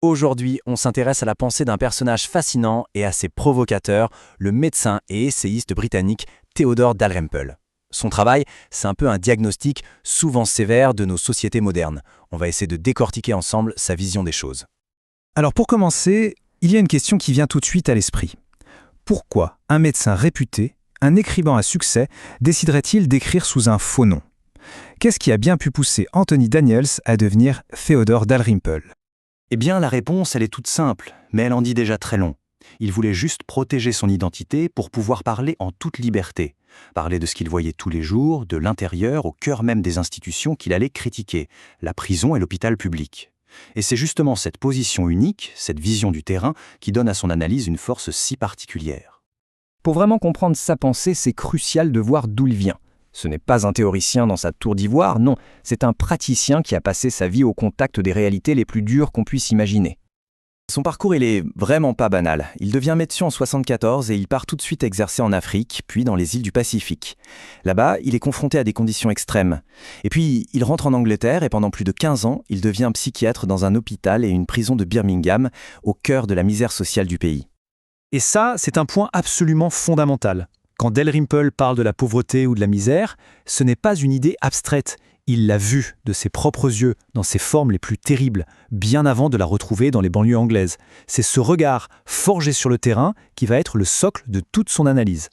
Aujourd'hui, on s'intéresse à la pensée d'un personnage fascinant et assez provocateur, le médecin et essayiste britannique Theodore Dalrymple. Son travail, c'est un peu un diagnostic souvent sévère de nos sociétés modernes. On va essayer de décortiquer ensemble sa vision des choses. Alors pour commencer, il y a une question qui vient tout de suite à l'esprit. Pourquoi un médecin réputé, un écrivain à succès, déciderait-il d'écrire sous un faux nom? Qu'est-ce qui a bien pu pousser Anthony Daniels à devenir Theodore Dalrymple? Eh bien, la réponse, elle est toute simple, mais elle en dit déjà très long. Il voulait juste protéger son identité pour pouvoir parler en toute liberté. Parler de ce qu'il voyait tous les jours, de l'intérieur au cœur même des institutions qu'il allait critiquer, la prison et l'hôpital public. Et c'est justement cette position unique, cette vision du terrain, qui donne à son analyse une force si particulière. Pour vraiment comprendre sa pensée, c'est crucial de voir d'où il vient. Ce n'est pas un théoricien dans sa tour d'ivoire, non, c'est un praticien qui a passé sa vie au contact des réalités les plus dures qu'on puisse imaginer. Son parcours, il est vraiment pas banal. Il devient médecin en 1974 et il part tout de suite exercer en Afrique, puis dans les îles du Pacifique. Là-bas, il est confronté à des conditions extrêmes. Et puis, il rentre en Angleterre et pendant plus de 15 ans, il devient psychiatre dans un hôpital et une prison de Birmingham, au cœur de la misère sociale du pays. Et ça, c'est un point absolument fondamental. Quand Dalrymple parle de la pauvreté ou de la misère, ce n'est pas une idée abstraite. Il l'a vue de ses propres yeux, dans ses formes les plus terribles, bien avant de la retrouver dans les banlieues anglaises. C'est ce regard forgé sur le terrain qui va être le socle de toute son analyse.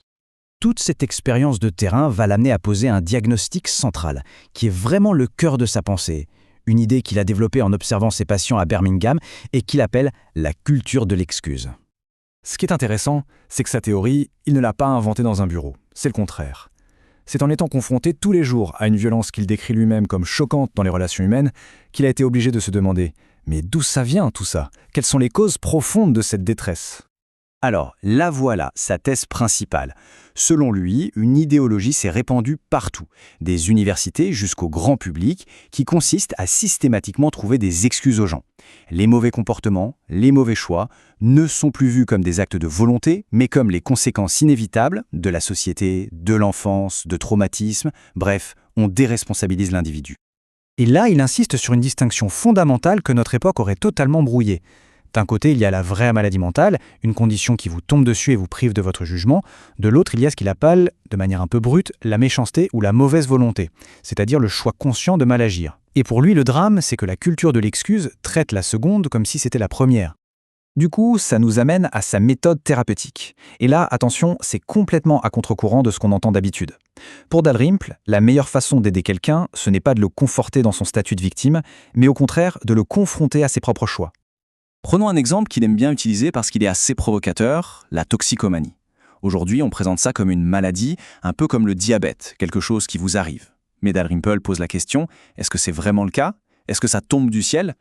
Toute cette expérience de terrain va l'amener à poser un diagnostic central, qui est vraiment le cœur de sa pensée. Une idée qu'il a développée en observant ses patients à Birmingham et qu'il appelle la culture de l'excuse. Ce qui est intéressant, c'est que sa théorie, il ne l'a pas inventée dans un bureau. C'est le contraire. C'est en étant confronté tous les jours à une violence qu'il décrit lui-même comme choquante dans les relations humaines qu'il a été obligé de se demander « Mais d'où ça vient tout ça? Quelles sont les causes profondes de cette détresse ?» Alors, la voilà, sa thèse principale. Selon lui, une idéologie s'est répandue partout, des universités jusqu'au grand public, qui consiste à systématiquement trouver des excuses aux gens. Les mauvais comportements, les mauvais choix, ne sont plus vus comme des actes de volonté, mais comme les conséquences inévitables de la société, de l'enfance, de traumatismes, bref, on déresponsabilise l'individu. Et là, il insiste sur une distinction fondamentale que notre époque aurait totalement brouillée. D'un côté, il y a la vraie maladie mentale, une condition qui vous tombe dessus et vous prive de votre jugement. De l'autre, il y a ce qu'il appelle, de manière un peu brute, la méchanceté ou la mauvaise volonté, c'est-à-dire le choix conscient de mal agir. Et pour lui, le drame, c'est que la culture de l'excuse traite la seconde comme si c'était la première. Du coup, ça nous amène à sa méthode thérapeutique. Et là, attention, c'est complètement à contre-courant de ce qu'on entend d'habitude. Pour Dalrymple, la meilleure façon d'aider quelqu'un, ce n'est pas de le conforter dans son statut de victime, mais au contraire de le confronter à ses propres choix. Prenons un exemple qu'il aime bien utiliser parce qu'il est assez provocateur, la toxicomanie. Aujourd'hui, on présente ça comme une maladie, un peu comme le diabète, quelque chose qui vous arrive. Mais Dalrymple pose la question, est-ce que c'est vraiment le cas? Est-ce que ça tombe du ciel?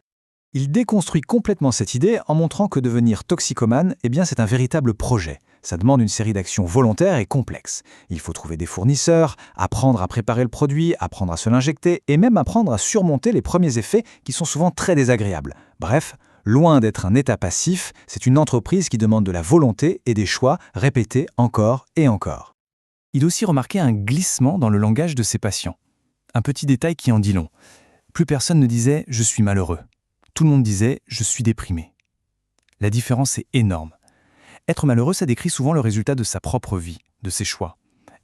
Il déconstruit complètement cette idée en montrant que devenir toxicomane, c'est un véritable projet. Ça demande une série d'actions volontaires et complexes. Il faut trouver des fournisseurs, apprendre à préparer le produit, apprendre à se l'injecter et même apprendre à surmonter les premiers effets qui sont souvent très désagréables. Bref, loin d'être un état passif, c'est une entreprise qui demande de la volonté et des choix répétés encore et encore. Il a aussi remarqué un glissement dans le langage de ses patients. Un petit détail qui en dit long. Plus personne ne disait « je suis malheureux ». Tout le monde disait « je suis déprimé ». La différence est énorme. Être malheureux, ça décrit souvent le résultat de sa propre vie, de ses choix.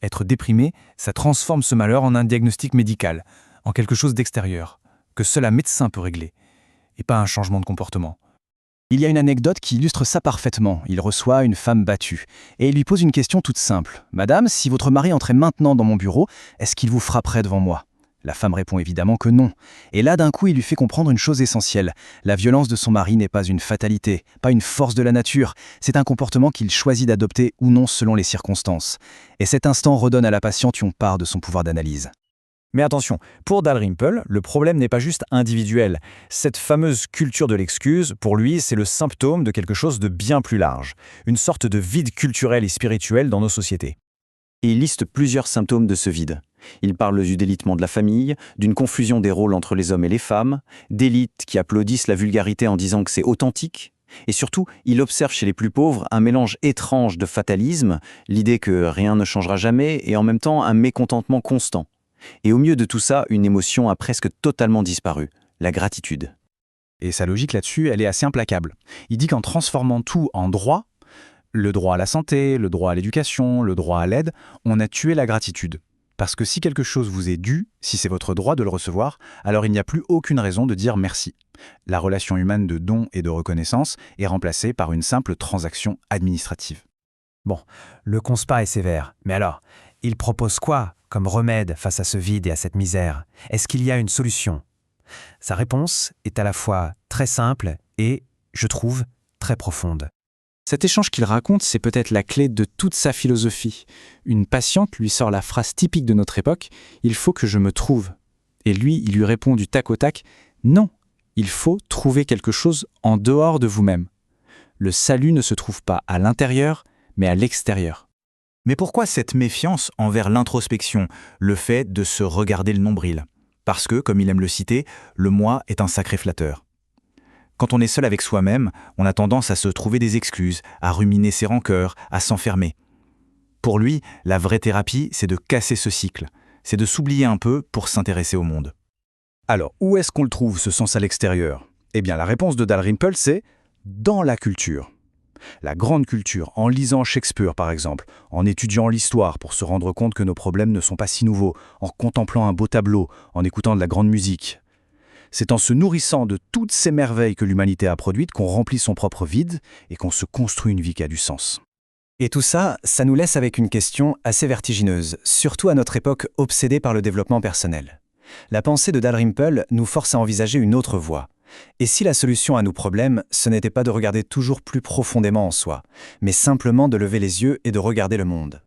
Être déprimé, ça transforme ce malheur en un diagnostic médical, en quelque chose d'extérieur, que seul un médecin peut régler, et pas un changement de comportement. Il y a une anecdote qui illustre ça parfaitement. Il reçoit une femme battue, et il lui pose une question toute simple. « Madame, si votre mari entrait maintenant dans mon bureau, est-ce qu'il vous frapperait devant moi ?» La femme répond évidemment que non. Et là, d'un coup, il lui fait comprendre une chose essentielle. La violence de son mari n'est pas une fatalité, pas une force de la nature. C'est un comportement qu'il choisit d'adopter ou non selon les circonstances. Et cet instant redonne à la patiente une part de son pouvoir d'analyse. Mais attention, pour Dalrymple, le problème n'est pas juste individuel. Cette fameuse culture de l'excuse, pour lui, c'est le symptôme de quelque chose de bien plus large. Une sorte de vide culturel et spirituel dans nos sociétés. Et il liste plusieurs symptômes de ce vide. Il parle du délitement de la famille, d'une confusion des rôles entre les hommes et les femmes, d'élites qui applaudissent la vulgarité en disant que c'est authentique. Et surtout, il observe chez les plus pauvres un mélange étrange de fatalisme, l'idée que rien ne changera jamais, et en même temps un mécontentement constant. Et au milieu de tout ça, une émotion a presque totalement disparu, la gratitude. Et sa logique là-dessus, elle est assez implacable. Il dit qu'en transformant tout en droit, le droit à la santé, le droit à l'éducation, le droit à l'aide, on a tué la gratitude. Parce que si quelque chose vous est dû, si c'est votre droit de le recevoir, alors il n'y a plus aucune raison de dire merci. La relation humaine de don et de reconnaissance est remplacée par une simple transaction administrative. Bon, le constat est sévère, mais alors, il propose quoi comme remède face à ce vide et à cette misère? Est-ce qu'il y a une solution? Sa réponse est à la fois très simple et, je trouve, très profonde. Cet échange qu'il raconte, c'est peut-être la clé de toute sa philosophie. Une patiente lui sort la phrase typique de notre époque « Il faut que je me trouve ». Et lui, il lui répond du tac au tac « Non, il faut trouver quelque chose en dehors de vous-même. Le salut ne se trouve pas à l'intérieur, mais à l'extérieur. » Mais pourquoi cette méfiance envers l'introspection, le fait de se regarder le nombril? Parce que, comme il aime le citer, le moi est un sacré flatteur. Quand on est seul avec soi-même, on a tendance à se trouver des excuses, à ruminer ses rancœurs, à s'enfermer. Pour lui, la vraie thérapie, c'est de casser ce cycle, c'est de s'oublier un peu pour s'intéresser au monde. Alors, où est-ce qu'on le trouve, ce sens à l'extérieur? Eh bien, la réponse de Dalrymple, c'est dans la culture. La grande culture, en lisant Shakespeare par exemple, en étudiant l'histoire pour se rendre compte que nos problèmes ne sont pas si nouveaux, en contemplant un beau tableau, en écoutant de la grande musique. C'est en se nourrissant de toutes ces merveilles que l'humanité a produites qu'on remplit son propre vide et qu'on se construit une vie qui a du sens. Et tout ça, ça nous laisse avec une question assez vertigineuse, surtout à notre époque obsédée par le développement personnel. La pensée de Dalrymple nous force à envisager une autre voie. Et si la solution à nos problèmes, ce n'était pas de regarder toujours plus profondément en soi, mais simplement de lever les yeux et de regarder le monde?